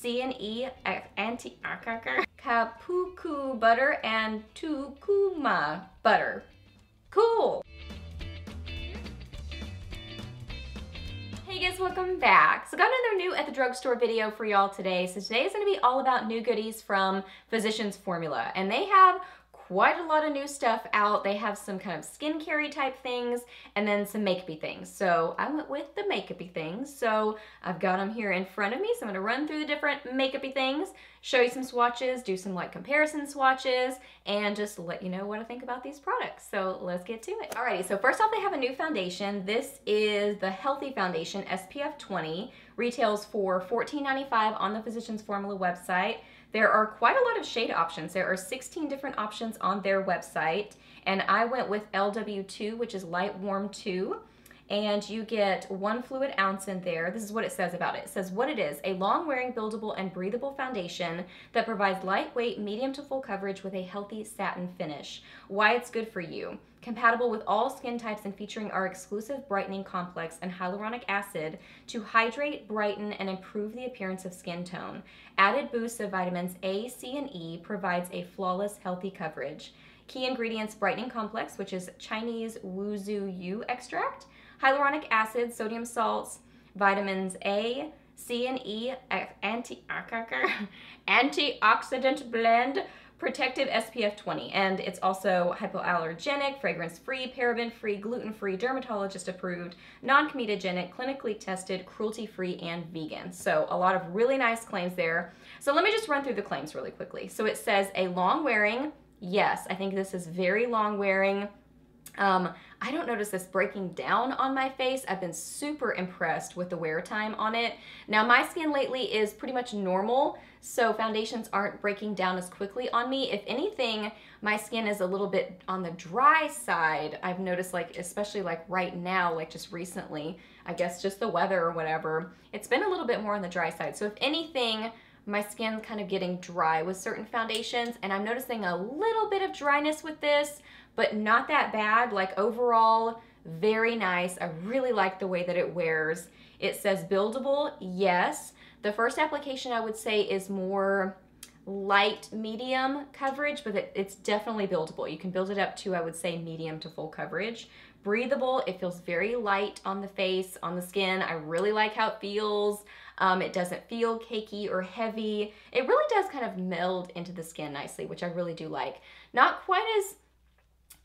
C&E Kapuku butter, and Tukuma butter. Cool. Hey guys, welcome back. So got another new at the drugstore video for y'all today. So today is going to be all about new goodies from Physicians Formula, and they have quite a lot of new stuff out. They have some kind of skincare type things and then some makeup-y things. So I went with the makeup-y things. So I've got them here in front of me. So I'm going to run through the different makeup-y things, show you some swatches, do some like comparison swatches, and just let you know what I think about these products. So let's get to it. Alrighty, so first off, they have a new foundation. This is the Healthy Foundation SPF 20. Retails for $14.95 on the Physicians Formula website. There are quite a lot of shade options. There are 16 different options on their website, and I went with LW2, which is Light Warm 2, and you get 1 fluid ounce in there. This is what it says about it. It says what it is: a long-wearing, buildable, and breathable foundation that provides lightweight, medium to full coverage with a healthy satin finish. Why it's good for you. Compatible with all skin types and featuring our exclusive brightening complex and hyaluronic acid to hydrate, brighten, and improve the appearance of skin tone. Added boost of vitamins A, C, and E provides a flawless, healthy coverage. Key ingredients: brightening complex, which is Chinese Wuzu Yu extract, hyaluronic acid, sodium salts, vitamins A, C, and E, antioxidant blend, protective SPF 20, and it's also hypoallergenic, fragrance-free, paraben-free, gluten-free, dermatologist-approved, non-comedogenic, clinically tested, cruelty-free, and vegan. So a lot of really nice claims there. So let me just run through the claims really quickly. So it says a long-wearing. Yes, I think this is very long-wearing. I don't notice this breaking down on my face. I've been super impressed with the wear time on it. Now my skin lately is pretty much normal, so foundations aren't breaking down as quickly on me. If anything, my skin is a little bit on the dry side. I've noticed, like, especially like right now, like just recently, I guess just the weather or whatever, it's been a little bit more on the dry side. So if anything, my skin's kind of getting dry with certain foundations, and I'm noticing a little bit of dryness with this, but not that bad. Like overall, very nice. I really like the way that it wears. It says buildable, yes. The first application I would say is more light medium coverage, but it's definitely buildable. You can build it up to, I would say, medium to full coverage. Breathable, it feels very light on the face, on the skin. I really like how it feels. It doesn't feel cakey or heavy. It really does kind of meld into the skin nicely, which I really do like. Not quite as,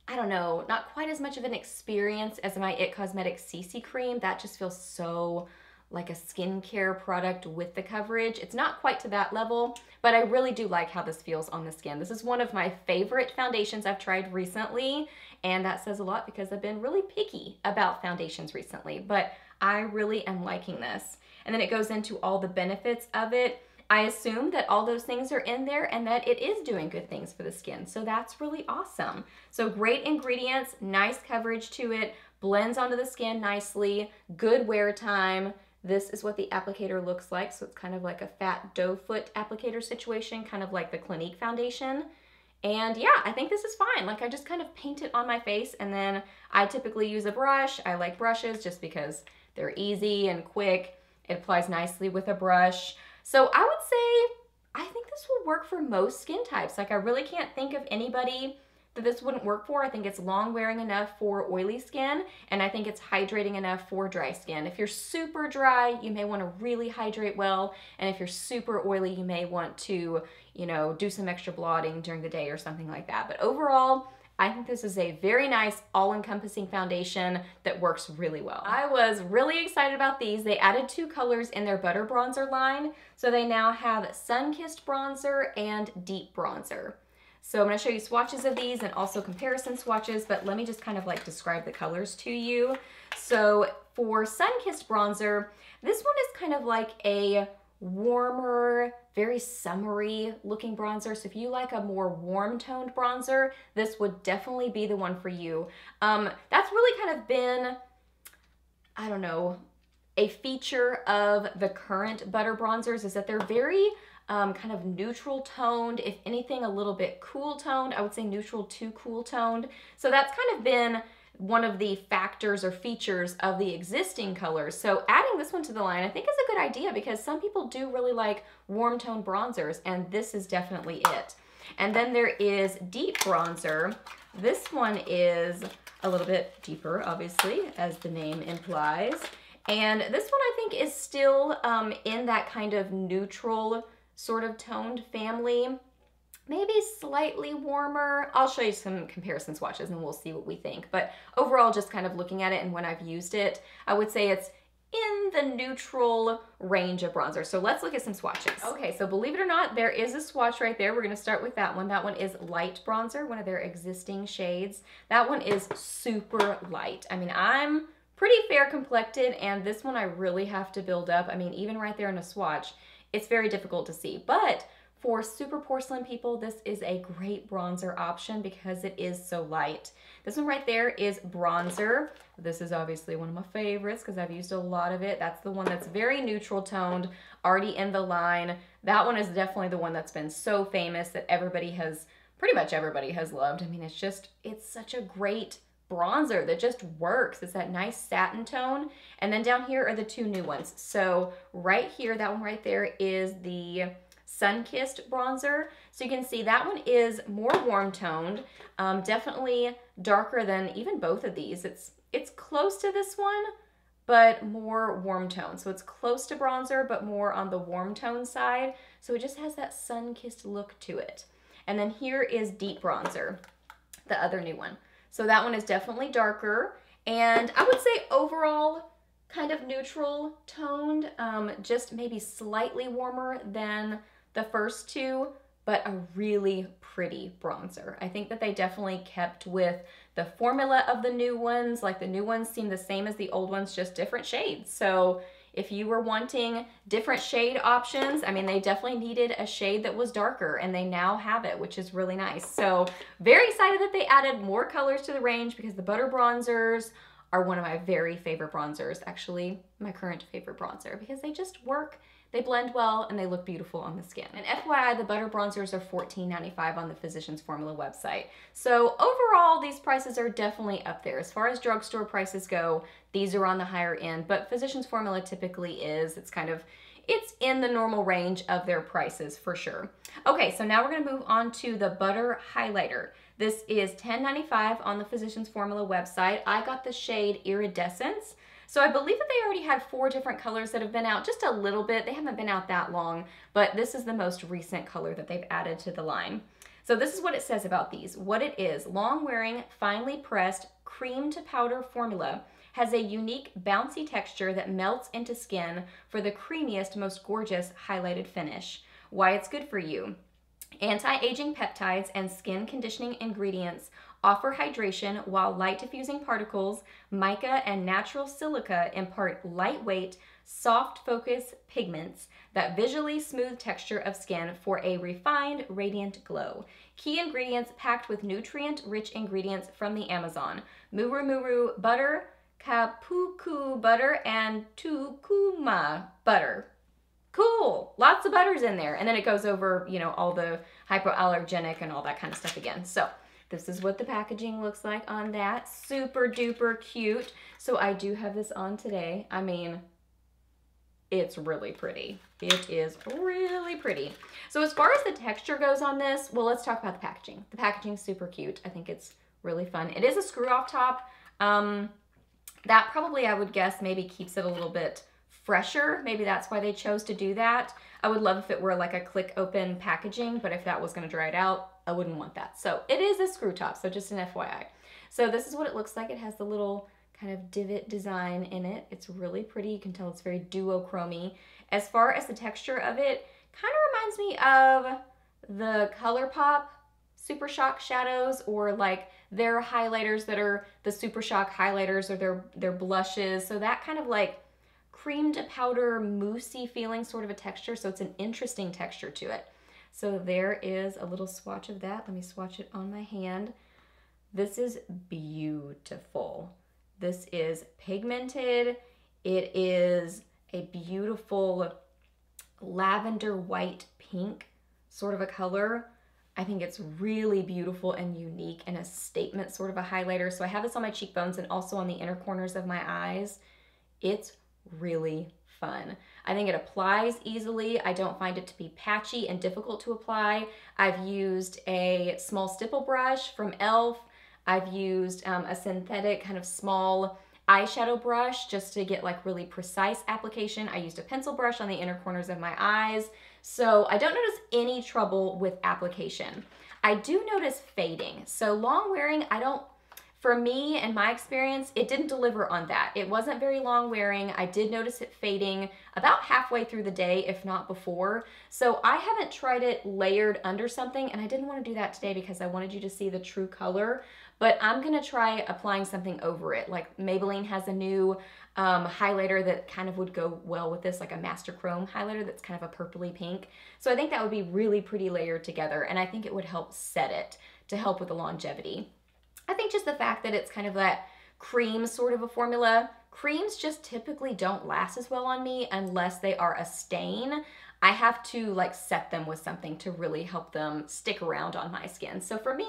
I don't know, not quite as much of an experience as my It Cosmetics CC cream. That just feels so like a skincare product with the coverage. It's not quite to that level, but I really do like how this feels on the skin. This is one of my favorite foundations I've tried recently, and that says a lot because I've been really picky about foundations recently, but I really am liking this. And then it goes into all the benefits of it. I assume that all those things are in there and that it is doing good things for the skin. So that's really awesome. So great ingredients, nice coverage to it, blends onto the skin nicely, good wear time. This is what the applicator looks like. So it's kind of like a fat doe foot applicator situation, kind of like the Clinique foundation. And yeah, I think this is fine. Like I just kind of paint it on my face, and then I typically use a brush. I like brushes just because they're easy and quick. It applies nicely with a brush. So I would say, I think this will work for most skin types. Like I really can't think of anybody that this wouldn't work for. I think it's long wearing enough for oily skin, and I think it's hydrating enough for dry skin. If you're super dry, you may want to really hydrate well, and if you're super oily, you may want to, you know, do some extra blotting during the day or something like that. But overall, I think this is a very nice all-encompassing foundation that works really well. I was really excited about these. They added 2 colors in their Butter Bronzer line. So they now have Sun-Kissed Bronzer and Deep Bronzer. So I'm gonna show you swatches of these and also comparison swatches, but let me just kind of like describe the colors to you. So for Sun-Kissed Bronzer, this one is kind of like a warmer, very summery looking bronzer. So if you like a more warm toned bronzer, this would definitely be the one for you. That's really kind of been, I don't know, a feature of the current butter bronzers, is that they're very kind of neutral toned, if anything a little bit cool toned. I would say neutral to cool toned. So that's kind of been one of the factors or features of the existing colors. So adding this one to the line I think is a good idea because some people do really like warm tone bronzers, and this is definitely it. And then there is deep bronzer. This one is a little bit deeper, obviously, as the name implies. And this one I think is still in that kind of neutral sort of toned family. Maybe slightly warmer. I'll show you some comparison swatches and we'll see what we think. But overall, just kind of looking at it and when I've used it, I would say it's in the neutral range of bronzer. So let's look at some swatches. Okay, so believe it or not, there is a swatch right there. We're gonna start with that one. That one is light bronzer, one of their existing shades. That one is super light. I mean, I'm pretty fair complected, and this one I really have to build up. I mean, even right there in a swatch, it's very difficult to see. But for super porcelain people, this is a great bronzer option because it is so light. This one right there is bronzer. This is obviously one of my favorites because I've used a lot of it. That's the one that's very neutral toned, already in the line. That one is definitely the one that's been so famous that pretty much everybody has loved. I mean, it's such a great bronzer that just works. It's that nice satin tone. And then down here are the two new ones. So right here, that one right there is the Sun-Kissed bronzer. So you can see that one is more warm toned, definitely darker than even both of these. It's close to this one, but more warm tone. So it's close to bronzer, but more on the warm tone side. So it just has that sun-kissed look to it. And then here is deep bronzer, the other new one. So that one is definitely darker, and I would say overall kind of neutral toned, just maybe slightly warmer than the first two, but a really pretty bronzer. I think that they definitely kept with the formula of the new ones. Like the new ones seem the same as the old ones, just different shades. So if you were wanting different shade options, I mean, they definitely needed a shade that was darker, and they now have it, which is really nice. So very excited that they added more colors to the range because the butter bronzers are one of my very favorite bronzers. Actually, my current favorite bronzer because they just work. They blend well and they look beautiful on the skin. And FYI, the butter bronzers are $14.95 on the Physicians Formula website. So overall, these prices are definitely up there. As far as drugstore prices go, these are on the higher end, but Physicians Formula typically is. It's in the normal range of their prices for sure. Okay, so now we're gonna move on to the butter highlighter. This is $10.95 on the Physicians Formula website. I got the shade Iridescence. So I believe that they already had 4 different colors that have been out just a little bit. They haven't been out that long, but this is the most recent color that they've added to the line. So this is what it says about these. What it is: long-wearing, finely pressed, cream to powder formula, has a unique bouncy texture that melts into skin for the creamiest, most gorgeous highlighted finish. Why it's good for you: anti-aging peptides and skin conditioning ingredients offer hydration, while light diffusing particles, mica, and natural silica impart lightweight, soft focus pigments that visually smooth texture of skin for a refined, radiant glow. Key ingredients packed with nutrient-rich ingredients from the Amazon: muru muru butter, kapuku butter, and tukuma butter. Cool, lots of butters in there. And then it goes over, you know, all the hypoallergenic and all that kind of stuff again. So this is what the packaging looks like on that. Super duper cute. So I do have this on today. I mean, it's really pretty. It is really pretty. So as far as the texture goes on this, well, let's talk about the packaging. The packaging's super cute. I think it's really fun. It is a screw off top. That probably, I would guess, maybe keeps it a little bit fresher. Maybe that's why they chose to do that. I would love if it were like a click open packaging, but if that was gonna dry it out, I wouldn't want that. So it is a screw top, so just an FYI. So this is what it looks like. It has the little kind of divot design in it. It's really pretty. You can tell it's very duochrome-y. As far as the texture of it, kind of reminds me of the ColourPop Super Shock shadows, or like their highlighters that are the Super Shock highlighters, or their blushes. So that kind of like cream to powder, moussey feeling sort of a texture. So it's an interesting texture to it. So there is a little swatch of that. Let me swatch it on my hand. This is beautiful. This is pigmented. It is a beautiful lavender white pink sort of a color. I think it's really beautiful and unique and a statement sort of a highlighter. So I have this on my cheekbones and also on the inner corners of my eyes. It's really fun. I think it applies easily. I don't find it to be patchy and difficult to apply. I've used a small stipple brush from e.l.f. I've used a synthetic kind of small eyeshadow brush just to get like really precise application. I used a pencil brush on the inner corners of my eyes. So I don't notice any trouble with application. I do notice fading. So long wearing, for me and my experience, it didn't deliver on that. It wasn't very long wearing. I did notice it fading about halfway through the day, if not before. So I haven't tried it layered under something, and I didn't want to do that today because I wanted you to see the true color. But I'm gonna try applying something over it. Like Maybelline has a new highlighter that kind of would go well with this, like a Master Chrome highlighter that's kind of a purpley pink. So I think that would be really pretty layered together, and I think it would help set it to help with the longevity. I think just the fact that it's kind of that cream sort of a formula. Creams just typically don't last as well on me unless they are a stain. I have to like set them with something to really help them stick around on my skin. So for me,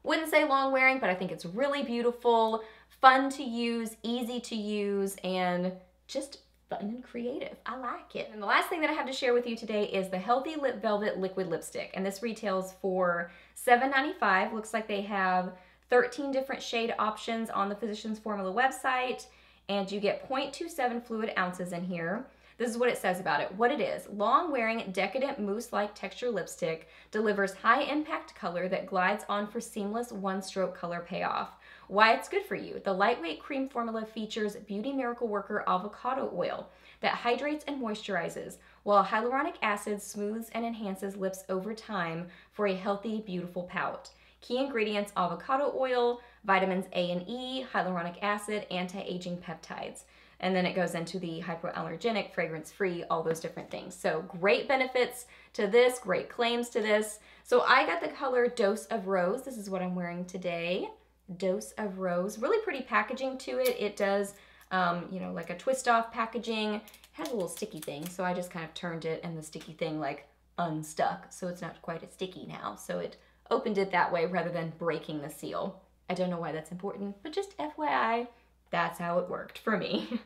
wouldn't say long wearing, but I think it's really beautiful, fun to use, easy to use, and just fun and creative. I like it. And the last thing that I have to share with you today is the Healthy Lip Velvet Liquid Lipstick. And this retails for $7.95. Looks like they have 13 different shade options on the Physicians Formula website, and you get 0.27 fluid ounces in here. This is what it says about it. What it is: long-wearing, decadent mousse-like texture lipstick delivers high-impact color that glides on for seamless one-stroke color payoff. Why it's good for you. The lightweight cream formula features Beauty Miracle Worker avocado oil that hydrates and moisturizes, while hyaluronic acid smooths and enhances lips over time for a healthy, beautiful pout. Key ingredients: avocado oil, vitamins A and E, hyaluronic acid, anti-aging peptides. And then it goes into the hypoallergenic, fragrance-free, all those different things. So great benefits to this, great claims to this. So I got the color Dose of Rose. This is what I'm wearing today. Dose of Rose. Really pretty packaging to it. It does, you know, like a twist-off packaging. It has a little sticky thing, so I just kind of turned it and the sticky thing like unstuck. So it's not quite as sticky now. So it opened it that way rather than breaking the seal. I don't know why that's important, but just FYI, that's how it worked for me.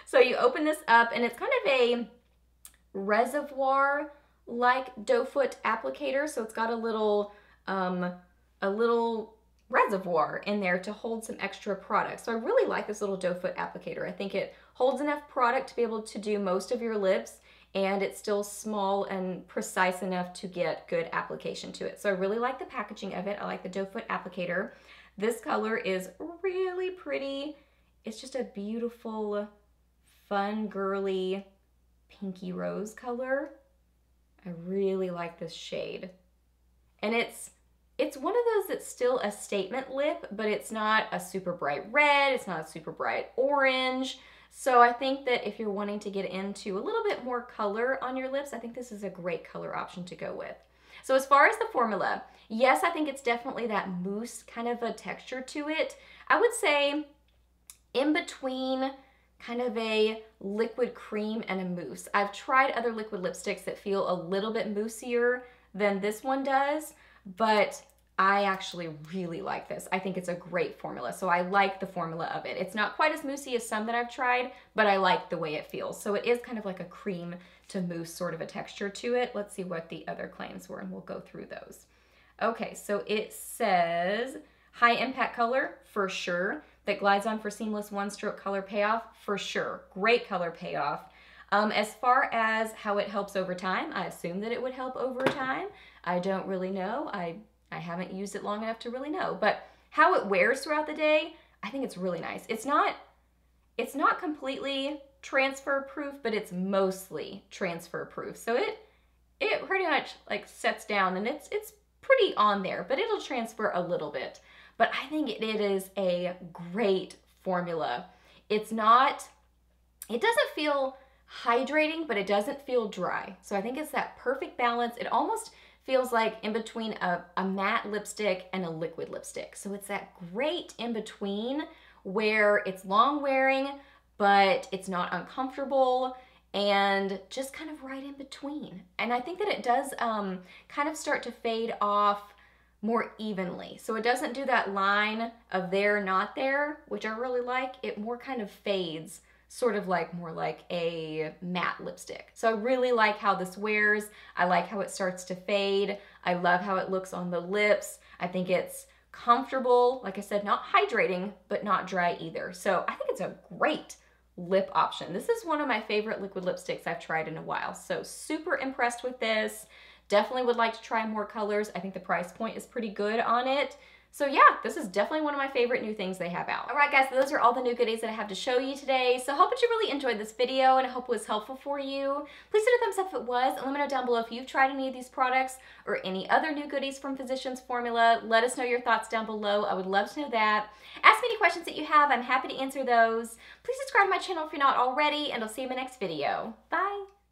So you open this up and it's kind of a reservoir-like doe foot applicator. So it's got a little reservoir in there to hold some extra product. So I really like this little doe foot applicator. I think it holds enough product to be able to do most of your lips, and it's still small and precise enough to get good application to it. So I really like the packaging of it. I like the doe foot applicator. This color is really pretty. It's just a beautiful, fun, girly, pinky rose color. I really like this shade. And it's one of those that's still a statement lip, but it's not a super bright red, it's not a super bright orange. So I think that if you're wanting to get into a little bit more color on your lips, I think this is a great color option to go with. So as far as the formula, yes, I think it's definitely that mousse kind of a texture to it. I would say in between kind of a liquid cream and a mousse. I've tried other liquid lipsticks that feel a little bit moussier than this one does, but I actually really like this. I think it's a great formula. So I like the formula of it. It's not quite as moussey as some that I've tried, but I like the way it feels. So it is kind of like a cream to mousse sort of a texture to it. Let's see what the other claims were and we'll go through those. Okay, so it says high impact color for sure, that glides on for seamless one-stroke color payoff for sure. Great color payoff. As far as how it helps over time, I assume that it would help over time. I don't really know. I haven't used it long enough to really know. But how it wears throughout the day, I think it's really nice. It's not completely transfer proof, but it's mostly transfer proof. So it pretty much like sets down and it's pretty on there, but it'll transfer a little bit. But I think it is a great formula. It doesn't feel hydrating, but it doesn't feel dry. So I think it's that perfect balance. It almost feels like in between a matte lipstick and a liquid lipstick. So it's that great in between where it's long wearing, but it's not uncomfortable. and just kind of right in between. And I think that it does kind of start to fade off more evenly. So it doesn't do that line of there, not there, which I really like. It more kind of fades, sort of like more like a matte lipstick. So I really like how this wears. I like how it starts to fade. I love how it looks on the lips. I think it's comfortable, like I said, not hydrating, but not dry either. So I think it's a great lip option. This is one of my favorite liquid lipsticks I've tried in a while. So super impressed with this. Definitely would like to try more colors. I think the price point is pretty good on it. So yeah, this is definitely one of my favorite new things they have out. All right guys, so those are all the new goodies that I have to show you today. So I hope that you really enjoyed this video and I hope it was helpful for you. Please hit a thumbs up if it was, and let me know down below if you've tried any of these products or any other new goodies from Physicians Formula. Let us know your thoughts down below. I would love to know that. Ask me any questions that you have. I'm happy to answer those. Please subscribe to my channel if you're not already, and I'll see you in my next video. Bye.